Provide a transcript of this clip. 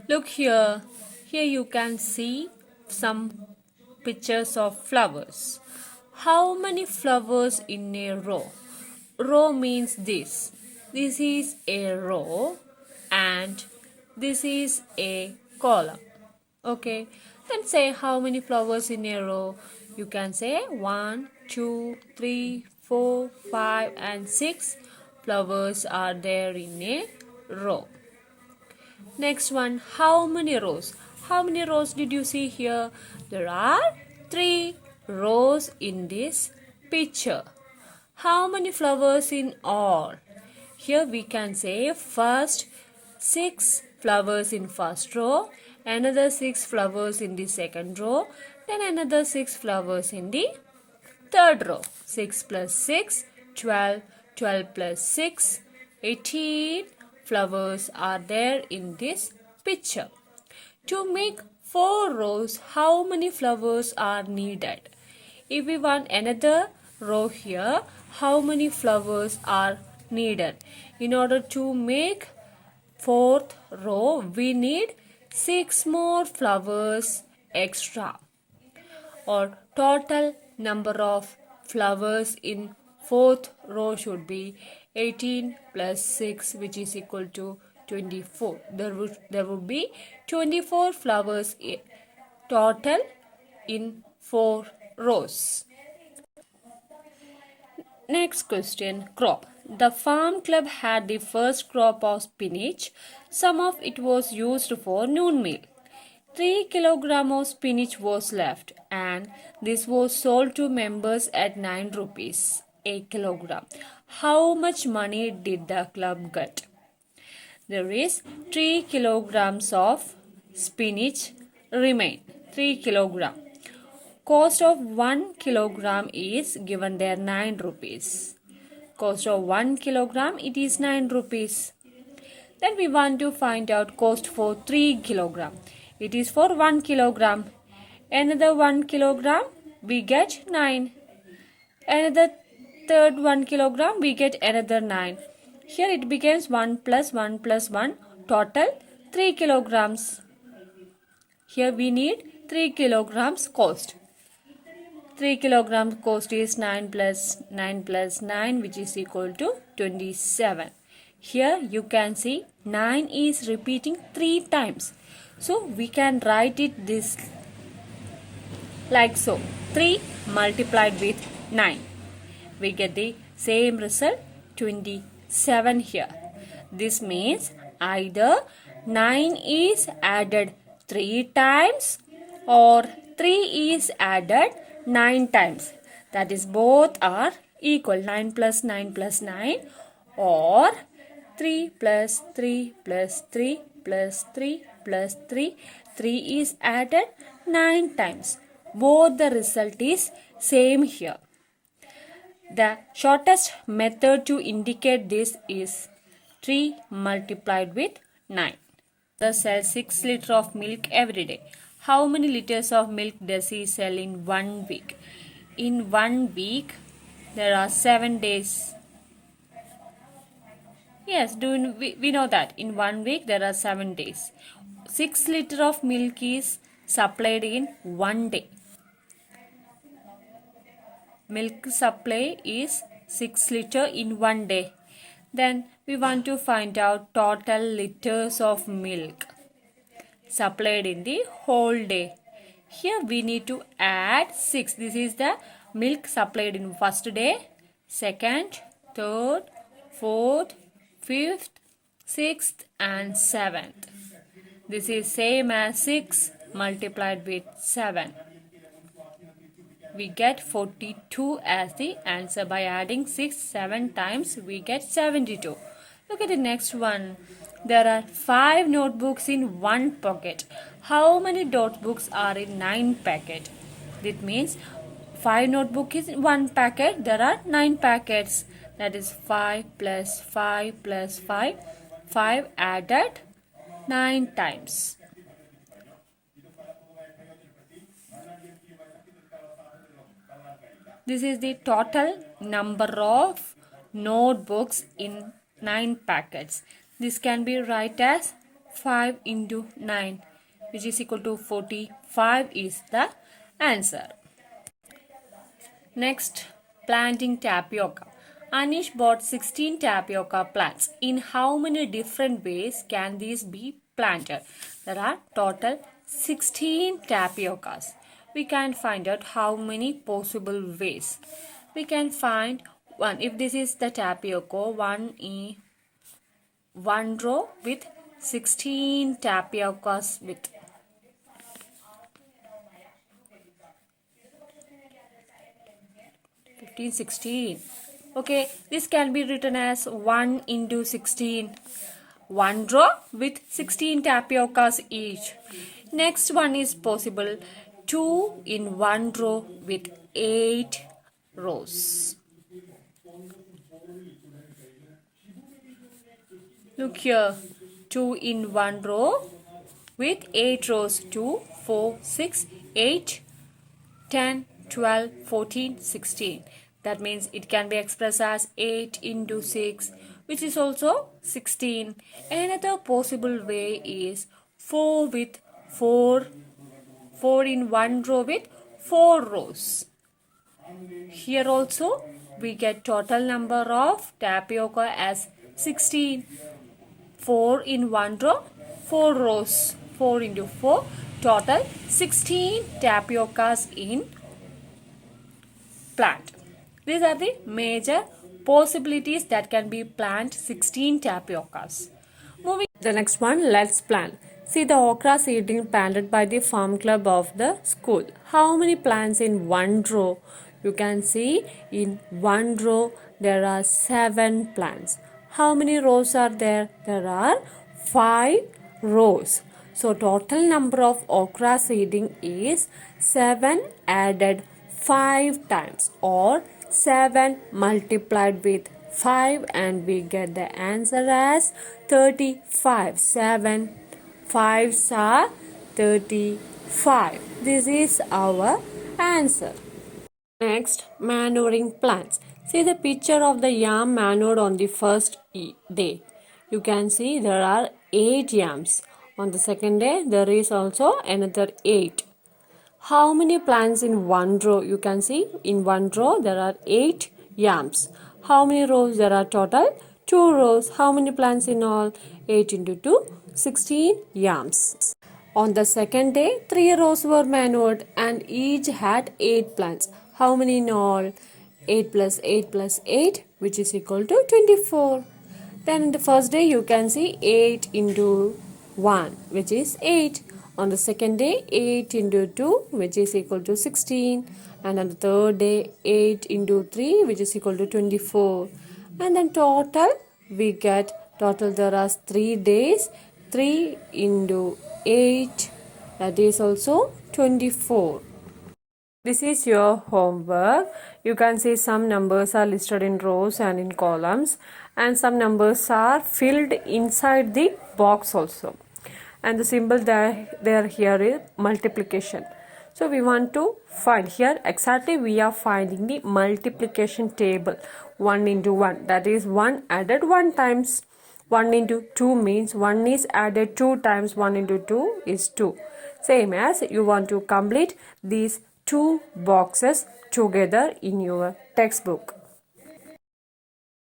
Look here. Here you can see some pictures of flowers. How many flowers in a row? Row means this. This is a row and this is a column. Okay. Then say how many flowers in a row. You can say 1, 2, 3, 4, 5 and 6 flowers are there in a row. Next one, how many rows? How many rows did you see here? There are 3 rows in this picture. How many flowers in all? Here we can say first 6 flowers in first row, another 6 flowers in the second row, then another 6 flowers in the third row. 6 plus 6, 12, 12 plus 6, 18 flowers are there in this picture. To make 4 rows, how many flowers are needed? If we want another row here, how many flowers are needed? In order to make 4th row, we need 6 more flowers extra, or total number of flowers in 4th row should be 18 plus 6, which is equal to 24. There would be 24 flowers total in 4 rows. Next question, crop. The farm club had the first crop of spinach. Some of it was used for noon meal. 3 kilograms of spinach was left and this was sold to members at 9 rupees a kilogram. How much money did the club get? There is 3 kilograms of spinach remain. 3 kilograms. Cost of 1 kilogram is given there 9 rupees. Cost of 1 kilogram, it is 9 rupees. Then we want to find out cost for 3 kilogram. It is for 1 kilogram. Another 1 kilogram, we get 9. Another third 1 kilogram, we get another 9. Here it becomes 1 plus 1 plus 1, total 3 kilograms. Here we need 3 kilograms cost. 3 kilograms cost is 9 plus 9 which is equal to 27. Here you can see 9 is repeating 3 times. So we can write it this like so. 3 multiplied with 9. We get the same result 27 here. This means either 9 is added 3 times or 3 is added 9 times. That is both are equal. 9 plus 9 plus 9 or 3 plus 3 plus 3 plus 3 plus 3. 3 is added 9 times. Both the result is same here. The shortest method to indicate this is 3 multiplied with 9. The sells 6 liters of milk every day. How many liters of milk does he sell in 1 week? In 1 week, there are 7 days. Yes, we know that. In 1 week, there are 7 days. 6 liters of milk is supplied in 1 day. Milk supply is 6 liters in 1 day. Then we want to find out total liters of milk supplied in the whole day. Here we need to add 6. This is the milk supplied in first day, second, third, fourth, fifth, sixth and 7th. This is same as 6 multiplied with 7. We get 42 as the answer. By adding 6 7 times, we get 72. Look at the next one. There are 5 notebooks in 1 pocket. How many notebooks are in 9 packet? That means 5 notebook is in 1 packet. There are 9 packets. That is 5 plus 5 plus 5. 5 added 9 times. This is the total number of notebooks in 9 packets. This can be write as 5 into 9, which is equal to 45 is the answer. Next, planting tapioca. Anish bought 16 tapioca plants. In how many different ways can these be planted? There are total 16 tapiocas. We can find out how many possible ways. We can find one. If this is the tapioca, one row with 16 tapiocas with 15, 16. Okay, this can be written as 1 into 16. One row with 16 tapiocas each. Next one is possible 2 in one row with 8 rows. Look here, 2 in one row with 8 rows. 2, 4, 6, 8, 10, 12, 14, 16. That means it can be expressed as 8 into 6, which is also 16. Another possible way is 4 with 4 in one row with 4 rows. Here also we get total number of tapioca as 16. 4 in one row, 4 rows. 4 into 4, total 16 tapiocas in plant. These are the major possibilities that can be planted 16 tapiocas. Moving the next one, let's plant. See the okra seedling planted by the farm club of the school. How many plants in one row? You can see in one row there are 7 plants. How many rows are there? There are 5 rows. So total number of okra seedling is 7 added 5 times, or 7 multiplied with 5, and we get the answer as 35. 7 5s are 35. This is our answer. Next, manuring plants. See the picture of the yam manured on the first day. You can see there are 8 yams. On the second day, there is also another 8. How many plants in one row? You can see in one row there are 8 yams. How many rows? There are total 2 rows. How many plants in all? 8 into 2, 16 yams. On the second day, 3 rows were manured and each had 8 plants. How many in all? 8 plus 8 plus 8, which is equal to 24. Then in the first day, you can see 8 into 1, which is 8. On the second day, 8 into 2, which is equal to 16. And on the third day, 8 into 3, which is equal to 24. And then total, we get total there are 3 days. 3 into 8, that is also 24. This is your homework. You can see some numbers are listed in rows and in columns, and some numbers are filled inside the box also. And the symbol there here is multiplication. So we want to find here exactly we are finding the multiplication table. 1 into 1, that is 1 added 1 times. 1 into 2 means 1 is added 2 times. 1 into 2 is 2. Same as you want to complete these 2 boxes together in your textbook.